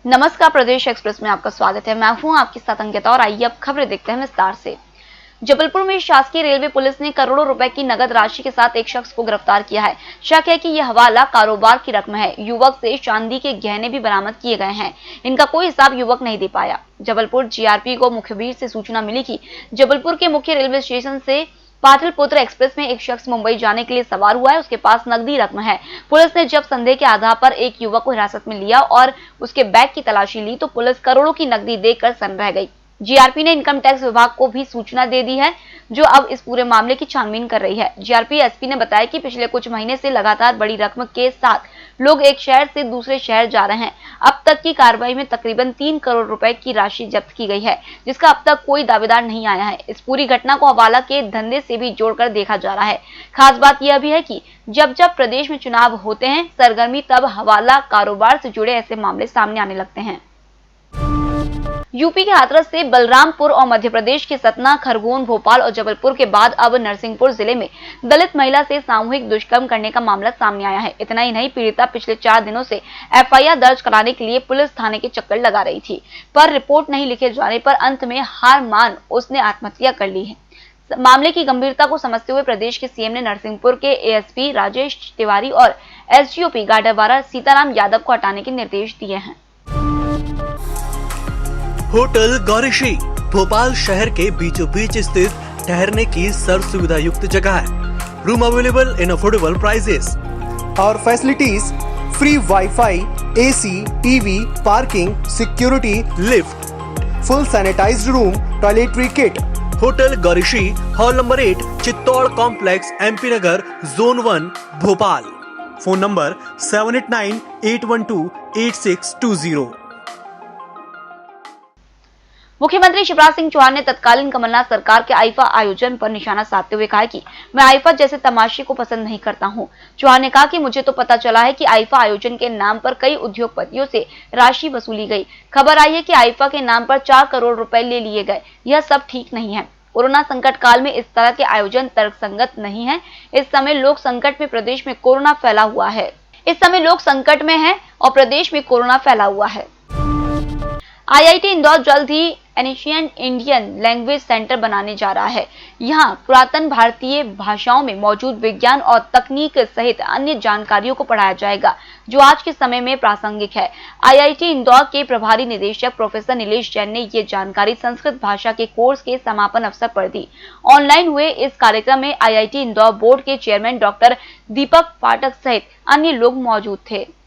नमस्कार, प्रदेश एक्सप्रेस में आपका स्वागत है। मैं हूं आपके साथ अंकिता और आइए अब खबरें देखते हैं विस्तार से। जबलपुर में शासकीय रेलवे पुलिस ने करोड़ों रुपए की नगद राशि के साथ एक शख्स को गिरफ्तार किया है। शक है कि यह हवाला कारोबार की रकम है। युवक से चांदी के गहने भी बरामद किए गए हैं। इनका कोई हिसाब युवक नहीं दे पाया। जबलपुर जीआरपी को मुखबिर से सूचना मिली कि जबलपुर के मुख्य रेलवे स्टेशन से पाटलिपुत्र एक्सप्रेस में एक शख्स मुंबई जाने के लिए सवार हुआ है। उसके पास नकदी रकम है। पुलिस ने जब संदेह के आधार पर एक युवक को हिरासत में लिया और उसके बैग की तलाशी ली तो पुलिस करोड़ों की नकदी देकर सन्न रह गई। जीआरपी ने इनकम टैक्स विभाग को भी सूचना दे दी है, जो अब इस पूरे मामले की छानबीन कर रही है। जीआरपी एसपी ने बताया कि पिछले कुछ महीने से लगातार बड़ी रकम के साथ लोग एक शहर से दूसरे शहर जा रहे हैं। अब तक की कार्रवाई में तकरीबन 3 करोड़ रुपए की राशि जब्त की गई है, जिसका अब तक कोई दावेदार नहीं आया है। इस पूरी घटना को हवाला के धंधे से भी जोड़कर देखा जा रहा है। खास बात यह भी है कि जब जब प्रदेश में चुनाव होते हैं सरगर्मी, तब हवाला कारोबार से जुड़े ऐसे मामले सामने आने लगते हैं। यूपी के हाथरस से बलरामपुर और मध्य प्रदेश के सतना, खरगोन, भोपाल और जबलपुर के बाद अब नरसिंहपुर जिले में दलित महिला से सामूहिक दुष्कर्म करने का मामला सामने आया है। इतना ही नहीं, पीड़िता पिछले 4 दिनों से एफआईआर दर्ज कराने के लिए पुलिस थाने के चक्कर लगा रही थी, पर रिपोर्ट नहीं लिखे जाने पर अंत में हार मान उसने आत्महत्या कर ली है। मामले की गंभीरता को समझते हुए प्रदेश के सीएम ने नरसिंहपुर के एएसपी राजेश तिवारी और एसडीओपी गाडरवारा सीताराम यादव को हटाने के निर्देश दिए हैं। होटल गौरीशी भोपाल शहर के बीचों बीच स्थित ठहरने की सर्व सुविधा युक्त जगह है। Room available in affordable prices और facilities free wifi, AC, TV, parking, security, lift, full sanitised room, toiletry kit. Hotel Gaurishi, hall number 8, Chittor complex, MP Nagar, zone 1, Bhopal. Phone number 7898128620। मुख्यमंत्री शिवराज सिंह चौहान ने तत्कालीन कमलनाथ सरकार के आईफा आयोजन पर निशाना साधते हुए कहा कि मैं आईफा जैसे तमाशे को पसंद नहीं करता हूं। चौहान ने कहा कि मुझे तो पता चला है कि आईफा आयोजन के नाम पर कई उद्योगपतियों से राशि वसूली गई। खबर आई है कि आईफा के नाम पर 4 करोड़ रुपए ले लिए गए। यह सब ठीक नहीं है। कोरोना संकट काल में इस तरह के आयोजन तर्कसंगत नहीं है। इस समय लोग संकट में प्रदेश में कोरोना फैला हुआ है। आईआईटी इंदौर जल्द ही एंशिएंट इंडियन लैंग्वेज सेंटर बनाने जा रहा है। यहां पुरातन भारतीय भाषाओं में मौजूद विज्ञान और तकनीक सहित अन्य जानकारियों को पढ़ाया जाएगा, जो आज के समय में प्रासंगिक है। आईआईटी इंदौर के प्रभारी निदेशक प्रोफेसर नीलेश जैन ने ये जानकारी संस्कृत भाषा के कोर्स के समापन अवसर पर दी। ऑनलाइन हुए इस कार्यक्रम में आईआईटी इंदौर बोर्ड के चेयरमैन डॉक्टर दीपक पाठक सहित अन्य लोग मौजूद थे।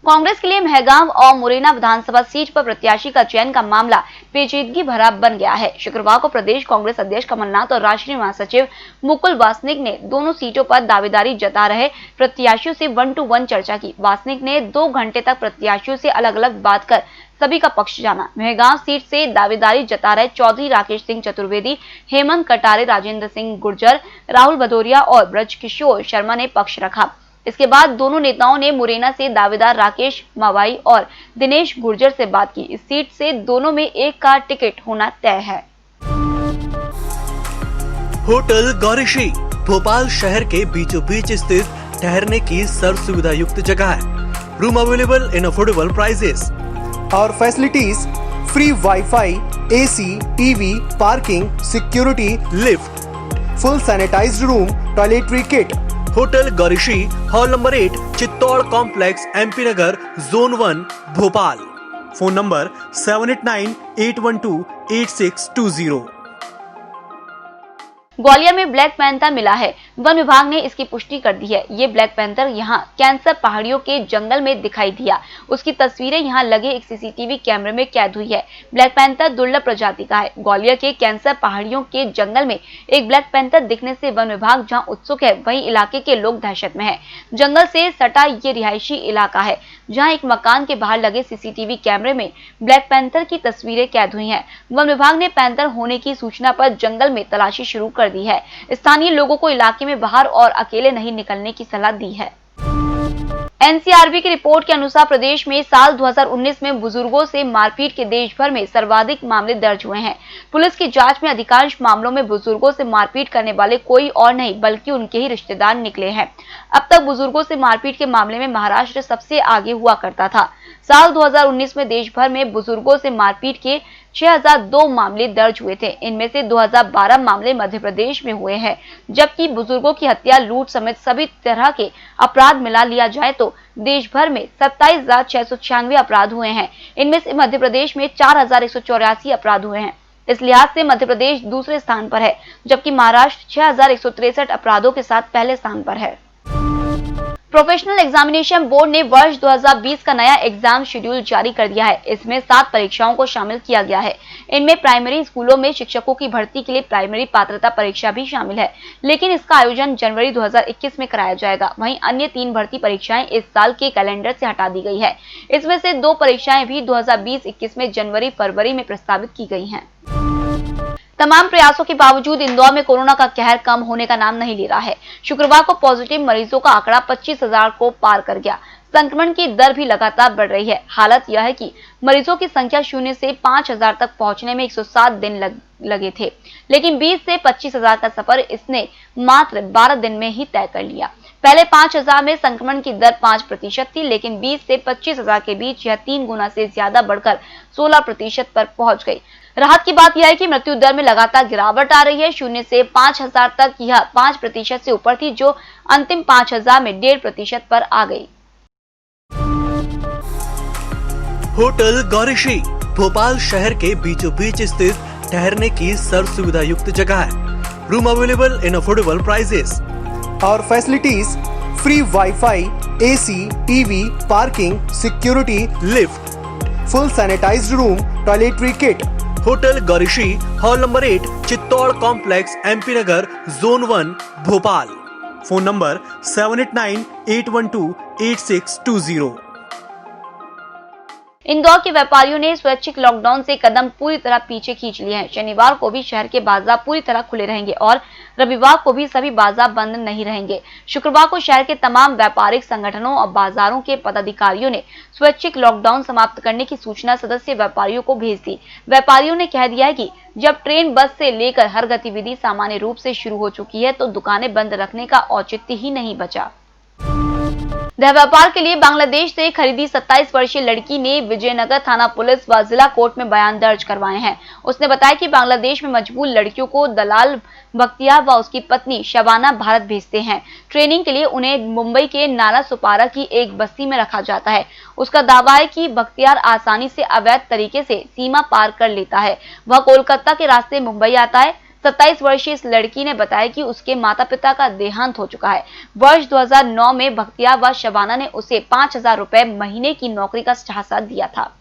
कांग्रेस के लिए मेहगांव और मुरैना विधानसभा सीट पर प्रत्याशी का चयन का मामला पेचीदगी भरा बन गया है। शुक्रवार को प्रदेश कांग्रेस अध्यक्ष कमलनाथ और राष्ट्रीय महासचिव मुकुल वासनिक ने दोनों सीटों पर दावेदारी जता रहे प्रत्याशियों से 1-to-1 चर्चा की। वासनिक ने 2 घंटे तक प्रत्याशियों से अलग अलग बात कर सभी का पक्ष जाना। मेहगांव सीट से दावेदारी जता रहे चौधरी राकेश सिंह चतुर्वेदी, हेमंत कटारे, राजेंद्र सिंह गुर्जर, राहुल भदौरिया और ब्रजकिशोर शर्मा ने पक्ष रखा। इसके बाद दोनों नेताओं ने मुरैना से दावेदार राकेश मवाई और दिनेश गुर्जर से बात की। इस सीट से दोनों में एक का टिकट होना तय है। होटल गौरीशी भोपाल शहर के बीचों बीच स्थित ठहरने की सर्व सुविधा युक्त जगह है। Room available in affordable prices और facilities free wifi, AC, TV, parking, security, lift, full sanitised room, toiletry kit. Hotel Gaurishi, hall number 8, Chittor complex, MP Nagar, zone 1, Bhopal. Phone number 7898128620। Gwalior में ब्लैक पैंथर मिला है। वन विभाग ने इसकी पुष्टि कर दी है। ये ब्लैक पैंथर यहां कैंसर पहाड़ियों के जंगल में दिखाई दिया। उसकी तस्वीरें यहां लगे एक सीसीटीवी कैमरे में कैद हुई है। ब्लैक पैंथर दुर्लभ प्रजाति का है। ग्वालियर के कैंसर पहाड़ियों के जंगल में एक ब्लैक पैंथर दिखने से वन विभाग जहां उत्सुक है, वहीं इलाके के लोग दहशत में है। जंगल से सटा ये रिहायशी इलाका है, जहाँ एक मकान के बाहर लगे सीसीटीवी कैमरे में ब्लैक पैंथर की तस्वीरें कैद हुई है। वन विभाग ने पैंथर होने की सूचना पर जंगल में तलाशी शुरू कर दी है। स्थानीय लोगों को इलाके में बाहर और अकेले नहीं निकलने की सलाह दी है। एनसीआरबी की रिपोर्ट के अनुसार प्रदेश में साल 2019 में बुजुर्गों से मारपीट के देश भर में सर्वाधिक मामले दर्ज हुए हैं। पुलिस की जांच में अधिकांश मामलों में बुजुर्गों से मारपीट करने वाले कोई और नहीं बल्कि उनके ही रिश्तेदार निकले हैं। अब तक बुजुर्गों से मारपीट के मामले में महाराष्ट्र सबसे आगे हुआ करता था। साल 2019 में देश भर में बुजुर्गों से मारपीट के 6002 मामले दर्ज हुए थे। इनमें से 2012 मामले मध्य प्रदेश में हुए हैं, जबकि बुजुर्गों की हत्या, लूट समेत सभी तरह के अपराध मिला लिया जाए तो देश भर में 27,696 अपराध हुए हैं। इनमें से मध्य प्रदेश में 4,184 अपराध हुए हैं। इस लिहाज से मध्य प्रदेश दूसरे स्थान पर है, जबकि महाराष्ट्र 6,163 अपराधों के साथ पहले स्थान पर है। प्रोफेशनल एग्जामिनेशन बोर्ड ने वर्ष 2020 का नया एग्जाम शेड्यूल जारी कर दिया है। इसमें 7 परीक्षाओं को शामिल किया गया है। इनमें प्राइमरी स्कूलों में शिक्षकों की भर्ती के लिए प्राइमरी पात्रता परीक्षा भी शामिल है, लेकिन इसका आयोजन जनवरी 2021 में कराया जाएगा। वहीं अन्य 3 भर्ती परीक्षाएं इस साल के कैलेंडर से हटा दी गई है। इसमें से 2 परीक्षाएं भी 2020-21 में जनवरी-फरवरी में प्रस्तावित की गई हैं। तमाम प्रयासों के बावजूद इंदौर में कोरोना का कहर कम होने का नाम नहीं ले रहा है। शुक्रवार को पॉजिटिव मरीजों का आंकड़ा 25,000 को पार कर गया। संक्रमण की दर भी लगातार बढ़ रही है। हालत यह है कि मरीजों की संख्या 0 से 5,000 तक पहुंचने में 107 दिन लगे थे, लेकिन 20 से 25,000 का सफर इसने मात्र 12 दिन में ही तय कर लिया। पहले 5,000 में संक्रमण की दर 5% थी, लेकिन 20 से 25,000 के बीच यह 3 गुना से ज्यादा बढ़कर 16% पर पहुंच गई। राहत की बात यह है कि मृत्यु दर में लगातार गिरावट आ रही है। 0 से 5,000 तक यह 5% से ऊपर थी, जो अंतिम 5,000 में 1.5% पर आ गई। होटल गौरीश्री भोपाल शहर के बीचों बीच स्थित ठहरने की सर्व सुविधा युक्त जगह है। Room available in affordable prices और facilities free wifi, AC, TV, parking, security, lift, full sanitised room, toiletry kit. Hotel Gaurishree, hall number 8, Chittor complex, MP Nagar, zone 1, Bhopal. Phone number 7898128620। Indore के व्यापारियों ने स्वैच्छिक लॉकडाउन से कदम पूरी तरह पीछे खींच लिए हैं। शनिवार को भी शहर के बाजार पूरी तरह खुले रहेंगे और रविवार को भी सभी बाजार बंद नहीं रहेंगे। शुक्रवार को शहर के तमाम व्यापारिक संगठनों और बाजारों के पदाधिकारियों ने स्वैच्छिक लॉकडाउन समाप्त करने की सूचना सदस्य व्यापारियों को भेज दी। व्यापारियों ने कह दिया है कि जब ट्रेन, बस से लेकर हर गतिविधि सामान्य रूप से शुरू हो चुकी है तो दुकानें बंद रखने का औचित्य ही नहीं बचा। देह व्यापार के लिए बांग्लादेश से खरीदी 27 वर्षीय लड़की ने विजयनगर थाना पुलिस व जिला कोर्ट में बयान दर्ज करवाए हैं। उसने बताया कि बांग्लादेश में मजबूर लड़कियों को दलाल बख्तियार व उसकी पत्नी शबाना भारत भेजते हैं। ट्रेनिंग के लिए उन्हें मुंबई के नाला सुपारा की एक बस्ती में रखा जाता है। उसका दावा है कि बख्तियार आसानी से अवैध तरीके से सीमा पार कर लेता है। वह कोलकाता के रास्ते मुंबई आता है। 27 वर्षीय इस लड़की ने बताया कि उसके माता पिता का देहांत हो चुका है। वर्ष 2009 में बख्तियार व शबाना ने उसे 5,000 रुपए महीने की नौकरी का झांसा दिया था।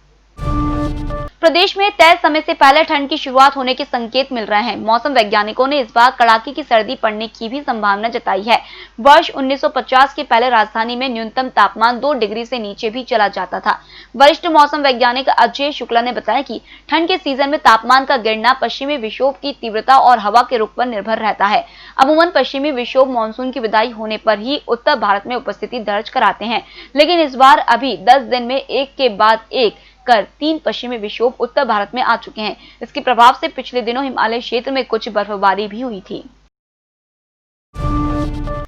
प्रदेश में तय समय से पहले ठंड की शुरुआत होने के संकेत मिल रहे हैं। मौसम वैज्ञानिकों ने इस बार कड़ाके की सर्दी पड़ने की भी संभावना जताई है। वर्ष 1950 के पहले राजधानी में न्यूनतम तापमान 2 डिग्री से नीचे भी चला जाता था। वरिष्ठ मौसम वैज्ञानिक अजय शुक्ला ने बताया कि ठंड के सीजन में तापमान का गिरना पश्चिमी विक्षोभ की तीव्रता और हवा के रुख पर निर्भर रहता है। अमूमन पश्चिमी विक्षोभ मानसून की विदाई होने पर ही उत्तर भारत में उपस्थिति दर्ज कराते हैं, लेकिन इस बार अभी 10 दिन में एक के बाद एक कर 3 पश्चिमी विक्षोभ उत्तर भारत में आ चुके हैं। इसके प्रभाव से पिछले दिनों हिमालय क्षेत्र में कुछ बर्फबारी भी हुई थी।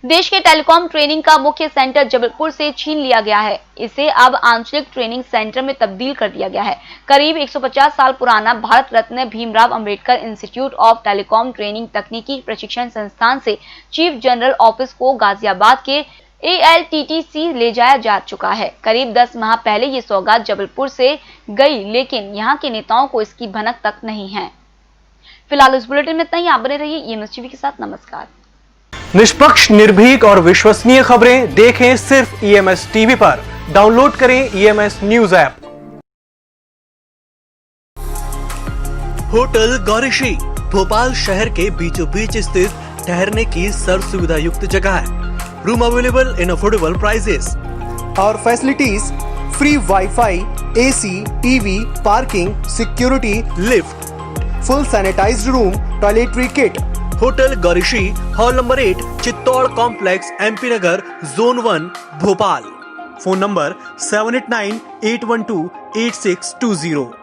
देश के टेलीकॉम ट्रेनिंग का मुख्य सेंटर जबलपुर से छीन लिया गया है। इसे अब आंचलिक ट्रेनिंग सेंटर में तब्दील कर दिया गया है। करीब 150 साल पुराना Bharat Ratna Bhimrao Ambedkar institute of telecom training तकनीकी प्रशिक्षण संस्थान से चीफ जनरल ऑफिस को गाजियाबाद के ALTTC ले जाया जा चुका है। करीब 10 माह पहले ये सौगात जबलपुर से गई, लेकिन यहाँ के नेताओं को इसकी भनक तक नहीं है। फिलहाल इस बुलेटिन में इतना ही। आप बने रहिए EMS टीवी के साथ। नमस्कार। निष्पक्ष, निर्भीक और विश्वसनीय खबरें देखें सिर्फ EMS टीवी पर। डाउनलोड करें EMS news app. Hotel Gaurishree Bhopal शहर के बीचों बीच स्थित ठहरने की सर्व सुविधा युक्त जगह है। Room available in affordable prices और facilities free wifi, AC, TV, parking, security, lift, full sanitised room, toiletry kit. Hotel Gaurishi, hall number 8, Chittor complex, MP Nagar, zone 1, Bhopal. Phone number 7898128620।